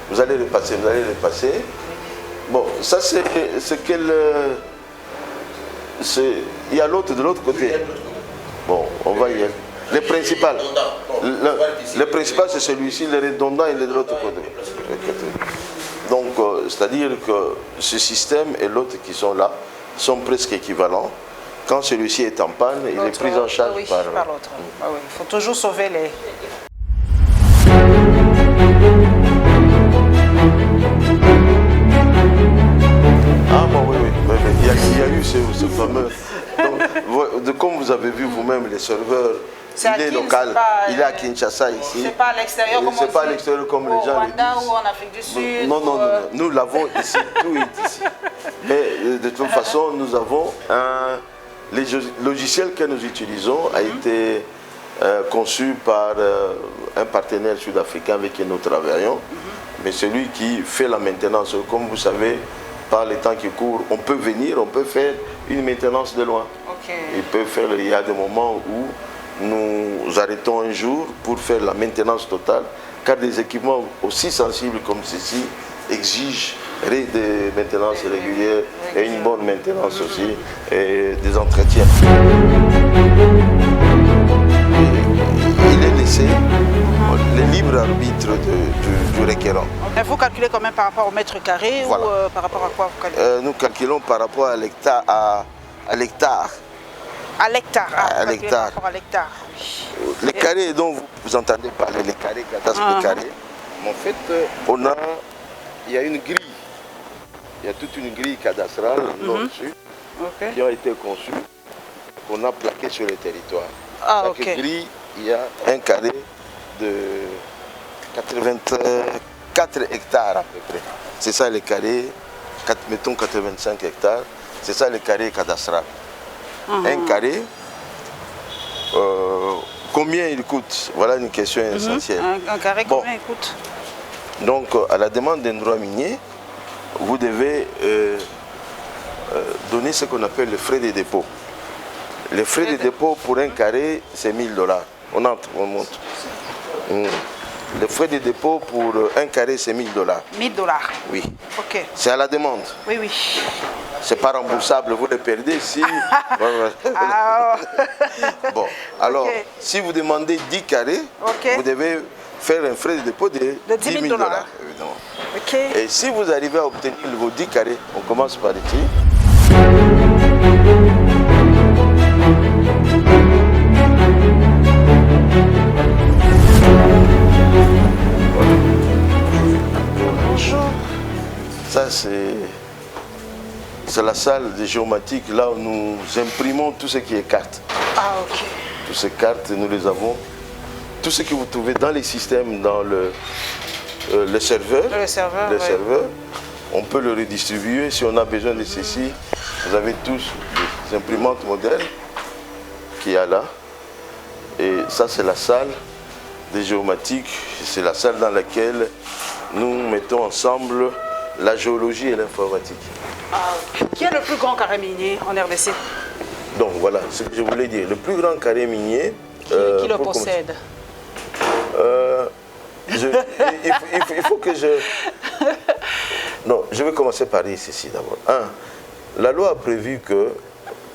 Vous allez le passer, Bon, ça c'est quel... Il y a l'autre de l'autre côté. Bon, on va y aller. Le principal. Le principal c'est celui-ci, le redondant il est de l'autre côté. Donc, c'est-à-dire que ce système et l'autre qui sont là sont presque équivalents. Quand celui-ci est en panne, il est pris en charge par l'autre. Il faut toujours sauver les... Ah bon, oui. Il y a eu ce fameux... Donc, comme vous avez vu vous-même, les serveurs, il est local, il est à Kinshasa ici. C'est pas à l'extérieur comme c'est pas à l'extérieur comme les gens le disent. Rwanda ou en Afrique du Sud. Non, nous l'avons ici, tout est ici. Mais de toute façon, nous avons les logiciels que nous utilisons a été conçu par un partenaire sud-africain avec qui nous travaillons. Mais celui qui fait la maintenance, comme vous savez, par les temps qui courent, on peut venir, on peut faire une maintenance de loin. Il y a des moments où nous arrêtons un jour pour faire la maintenance totale, car des équipements aussi sensibles comme ceci exigent des maintenances régulières et une bonne maintenance aussi, et des entretiens. Il est laissé le libre arbitre du requérant. Et vous calculez quand même par rapport au mètre carré ou par rapport à quoi vous calculez? Nous calculons par rapport à l'hectare. À l'hectare. À l'hectare. À l'hectare. Les carrés dont vous entendez parler, les carrés, cadastres carrés, en fait, il y a une grille. Il y a toute une grille cadastrale nord-sud qui a été conçue, qu'on a plaqué sur le territoire. Chaque grille, il y a un carré de 84 hectares à peu près. C'est ça les carrés, mettons 85 hectares. C'est ça le carré cadastral. Un carré, combien il coûte? Voilà une question essentielle. Un carré, combien il coûte? Donc, à la demande d'un droit minier, vous devez donner ce qu'on appelle le frais de dépôt. Les frais de dépôt pour un carré, c'est 1 000 $. On entre, on monte. Les frais de dépôt pour un carré, c'est 1 000 $. 1 000 $? Oui. Ok. C'est à la demande. Oui, oui. C'est pas remboursable, vous le perdez si... Bon, alors, si vous demandez 10 carrés, vous devez faire un frais de dépôt de 10 000 $, évidemment. Et si vous arrivez à obtenir vos 10 carrés, on commence par ici. Bonjour. Ça, c'est la salle de géomatique, là où nous imprimons tout ce qui est cartes. Ah, ok. Toutes ces cartes, nous les avons. Tout ce que vous trouvez dans les systèmes, dans le serveur, on peut le redistribuer. Si on a besoin de ceci, vous avez tous les imprimantes modernes qu'il y a là. Et ça, c'est la salle des géomatiques. C'est la salle dans laquelle nous mettons ensemble la géologie et l'informatique. Ah, qui est le plus grand carré minier en RDC? Donc voilà, ce que je voulais dire. Le plus grand carré minier... Qui le possède? Il faut que je... Non, je vais commencer par dire ceci d'abord. La loi a prévu que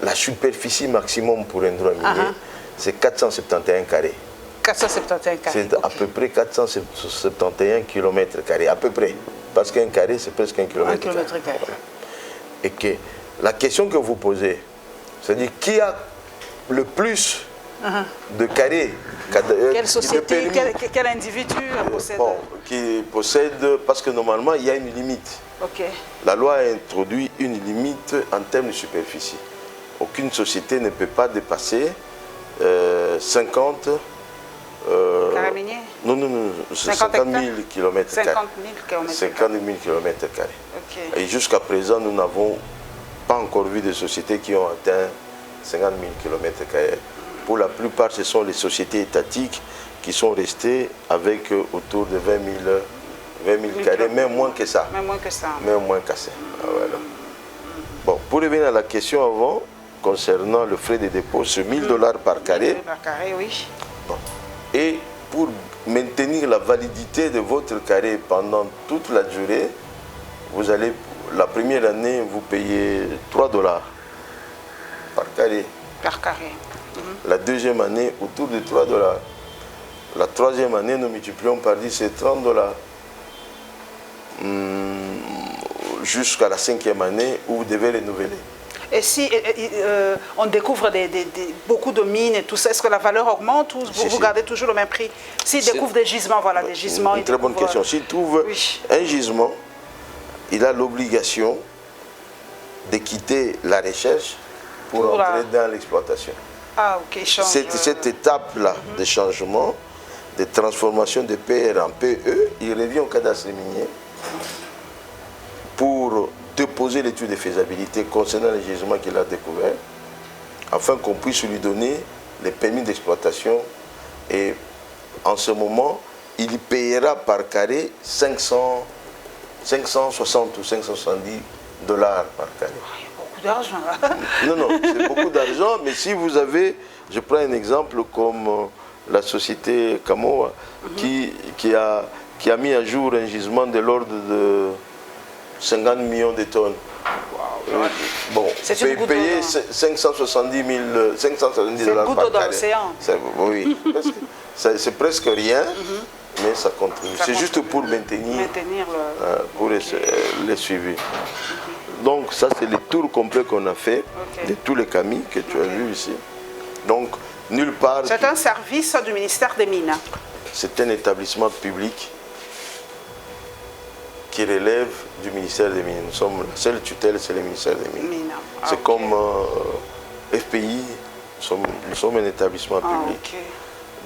la superficie maximum pour un droit minier, c'est 471 carrés. 471 carrés. C'est à peu près 471 km carrés, à peu près. Parce qu'un carré, c'est presque 1 km. 1 km carré. Voilà. Et que la question que vous posez, c'est-à-dire qui a le plus de carrés? Quelle société, quel individu possède? Qui possède, parce que normalement, il y a une limite. La loi a introduit une limite en termes de superficie. Aucune société ne peut pas dépasser 50... carrés miniers? Non, 50 000 km. 50 000 km. 50 000 km. Et jusqu'à présent, nous n'avons pas encore vu de sociétés qui ont atteint 50 000 km. Pour la plupart, ce sont les sociétés étatiques qui sont restées avec autour de 20 000 carrés, même moins que ça. Même moins que ça. Même moins que ça. Voilà. Bon, pour revenir à la question avant, concernant le frais de dépôt, c'est 1 000 $ par carré. Par carré, oui. Bon. Et pour maintenir la validité de votre carré pendant toute la durée, vous allez, la première année, vous payez 3 $ par carré. Par carré. La deuxième année, autour de 3 $. La troisième année, nous multiplions par 10, c'est 30 $. Jusqu'à la cinquième année, où vous devez renouveler. Et si on découvre beaucoup de mines et tout ça, est-ce que la valeur augmente ou vous gardez toujours le même prix? S'il découvre des gisements, voilà, des gisements... Une très bonne question. S'il trouve un gisement, il a l'obligation de quitter la recherche pour entrer dans l'exploitation. Ah, ok. Cette étape-là de changement, de transformation de PR en PE, il revient au cadastre minier pour déposer l'étude de faisabilité concernant les gisements qu'il a découverts, afin qu'on puisse lui donner les permis d'exploitation. Et en ce moment, il payera par carré 560 ou 570 $ par carré. Beaucoup d'argent. Non, c'est beaucoup d'argent, mais si vous avez, je prends un exemple comme la société Kamoa, qui a mis à jour un gisement de l'ordre de 50 millions de tonnes. Bon, payer 570 $ par carré. Oui, c'est presque rien, mais ça contribue. C'est juste pour maintenir les suivis. Donc ça, c'est le tour complet qu'on a fait de tous les camis que tu as vus ici. Donc, nulle part... C'est un service du ministère des Mines. C'est un établissement public qui relève du ministère des Mines. Nous sommes, la seule tutelle, c'est le ministère des Mines. C'est comme FPI, nous sommes un établissement public.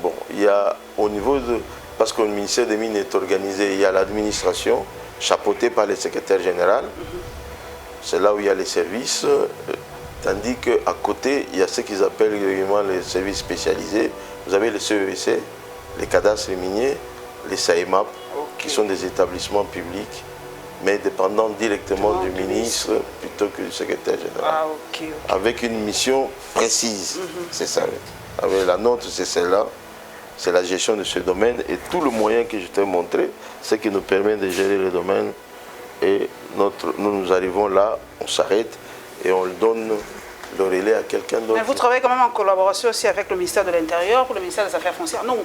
Bon, il y a au niveau de... Parce que le ministère des Mines est organisé, il y a l'administration chapeautée par le secrétaire général. c'est là où il y a les services, tandis qu'à côté, il y a ce qu'ils appellent régulièrement les services spécialisés. Vous avez les CEVC, les cadastres miniers, les SAEMAP, qui sont des établissements publics, mais dépendant directement du ministre plutôt que du secrétaire général. Avec une mission précise, c'est ça. Avec la nôtre, c'est celle-là. C'est la gestion de ce domaine et tout le moyen que je t'ai montré, c'est qui nous permet de gérer le domaine. Et nous arrivons là, on s'arrête et on donne le relais à quelqu'un d'autre. Mais vous travaillez quand même en collaboration aussi avec le ministère de l'Intérieur ou le ministère des Affaires foncières? Non,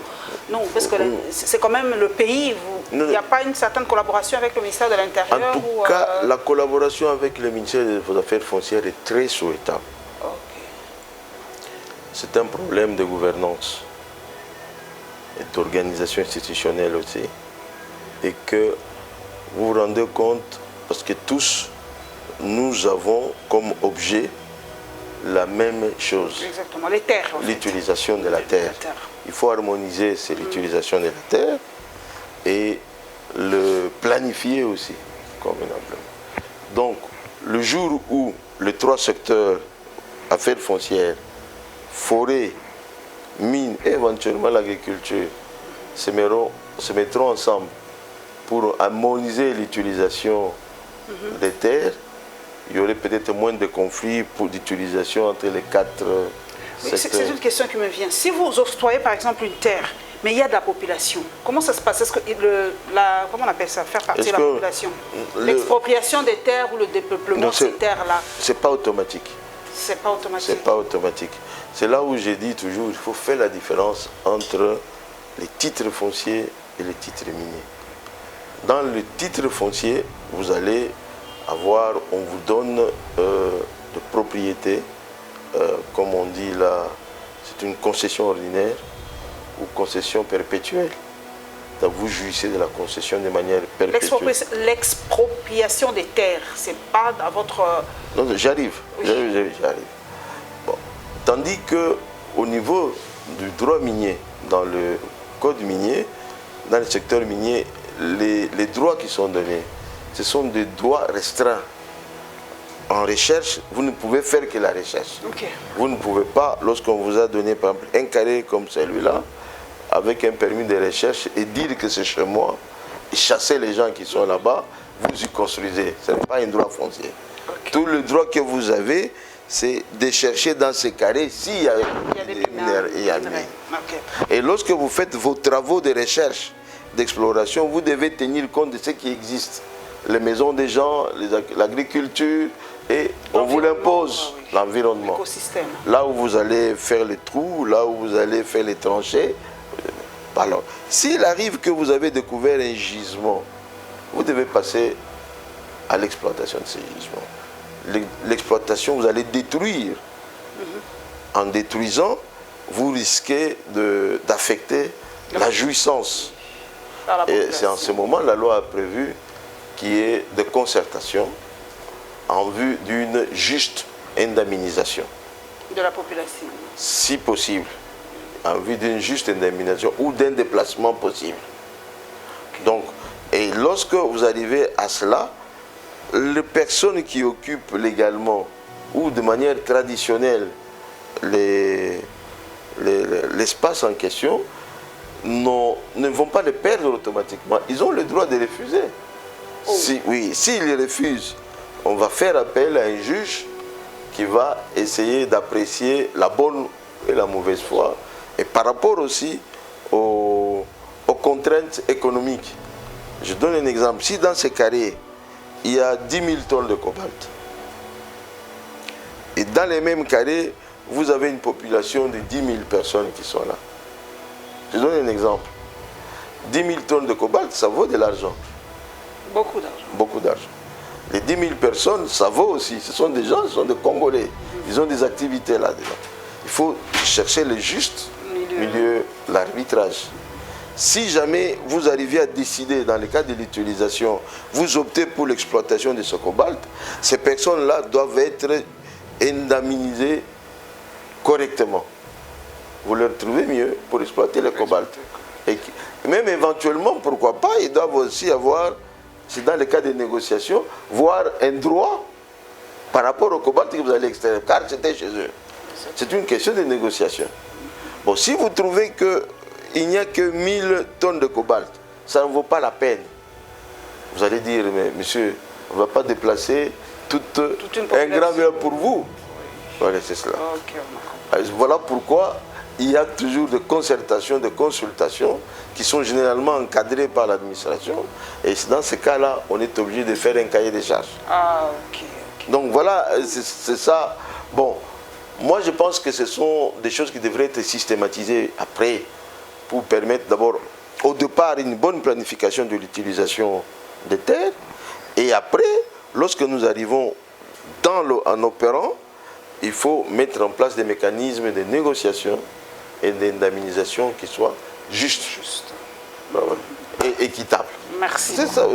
non, parce que c'est quand même le pays. Il n'y a pas une certaine collaboration avec le ministère de l'Intérieur? En tout cas, la collaboration avec le ministère des Affaires foncières est très souhaitable. C'est un problème de gouvernance et d'organisation institutionnelle aussi. Et que vous vous rendez compte, parce que tous, nous avons comme objet la même chose. Exactement, les terres. L'utilisation de la terre. Il faut harmoniser l'utilisation de la terre et le planifier aussi, convenablement. Donc, le jour où les trois secteurs, affaires foncières, forêt, mines et éventuellement l'agriculture, se mettront ensemble pour harmoniser l'utilisation des terres, il y aurait peut-être moins de conflits d'utilisation entre les quatre secteurs. C'est une question qui me vient. Si vous octroyez par exemple une terre, mais il y a de la population, comment ça se passe? Est-ce que comment on appelle ça? Faire partie de la population? L'expropriation des terres ou le dépeuplement de ces terres-là? C'est pas automatique. C'est pas automatique. C'est pas automatique. C'est là où j'ai dit toujours, il faut faire la différence entre les titres fonciers et les titres miniers. Dans le titre foncier, vous allez avoir, on vous donne de propriété, comme on dit là, c'est une concession ordinaire ou concession perpétuelle. Donc vous jouissez de la concession de manière perpétuelle. L'expropriation des terres, c'est pas à votre... Non, j'arrive, j'arrive. Bon. Tandis qu'au niveau du droit minier, dans le code minier, dans le secteur minier, les droits qui sont donnés, ce sont des droits restreints. En recherche, vous ne pouvez faire que la recherche. Vous ne pouvez pas, lorsqu'on vous a donné par exemple un carré comme celui-là, avec un permis de recherche, et dire que c'est chez moi, et chasser les gens qui sont là-bas, vous y construisez. Ce n'est pas un droit foncier. Tout le droit que vous avez, c'est de chercher dans ces carrés s'il y a des minéraux. Et lorsque vous faites vos travaux de recherche, d'exploration, vous devez tenir compte de ce qui existe. Les maisons des gens, l'agriculture, et on vous l'impose, l'environnement. Là où vous allez faire les trous, là où vous allez faire les tranchées. Alors, s'il arrive que vous avez découvert un gisement, vous devez passer à l'exploitation de ces gisements. L'exploitation, vous allez détruire. En détruisant, vous risquez d'affecter la jouissance. Et c'est en ce moment la loi a prévu qu'il y ait des concertations en vue d'une juste indemnisation. De la population. Si possible, en vue d'une juste indemnisation ou d'un déplacement possible. Donc, et lorsque vous arrivez à cela, les personnes qui occupent légalement ou de manière traditionnelle l'espace en question ne vont pas le perdre automatiquement. Ils ont le droit de refuser. S'ils refusent, on va faire appel à un juge qui va essayer d'apprécier la bonne et la mauvaise foi. Et par rapport aussi aux contraintes économiques. Je donne un exemple. Si dans ces carrés, il y a 10 000 tonnes de cobalt, et dans les mêmes carrés, vous avez une population de 10 000 personnes qui sont là. Je donne un exemple. 10 000 tonnes de cobalt, ça vaut de l'argent. Beaucoup d'argent. Beaucoup d'argent. Les 10 000 personnes, ça vaut aussi. Ce sont des gens, ce sont des Congolais. Ils ont des activités là-dedans. Il faut chercher le juste milieu, l'arbitrage. Si jamais vous arrivez à décider, dans le cas de l'utilisation, vous optez pour l'exploitation de ce cobalt, ces personnes-là doivent être indemnisées correctement. Vous leur trouvez mieux pour exploiter le cobalt. Et même éventuellement, pourquoi pas, ils doivent aussi avoir, c'est dans le cas des négociations, voir un droit par rapport au cobalt que vous allez extraire, car c'était chez eux. C'est une question de négociation. Bon, si vous trouvez qu'il n'y a que 1000 tonnes de cobalt, ça ne vaut pas la peine. Vous allez dire, mais monsieur, on ne va pas déplacer toute un grand bien pour vous. Voilà, c'est cela. Okay, voilà pourquoi il y a toujours des concertations, des consultations qui sont généralement encadrées par l'administration. Et dans ce cas-là, on est obligé de faire un cahier des charges. Ah, ok. Donc voilà, c'est ça. Bon, moi je pense que ce sont des choses qui devraient être systématisées après pour permettre d'abord, au départ, une bonne planification de l'utilisation des terres. Et après, lorsque nous arrivons en opérant, il faut mettre en place des mécanismes de négociation et d'indemnisation qui soient justes et équitables. Merci. C'est ça.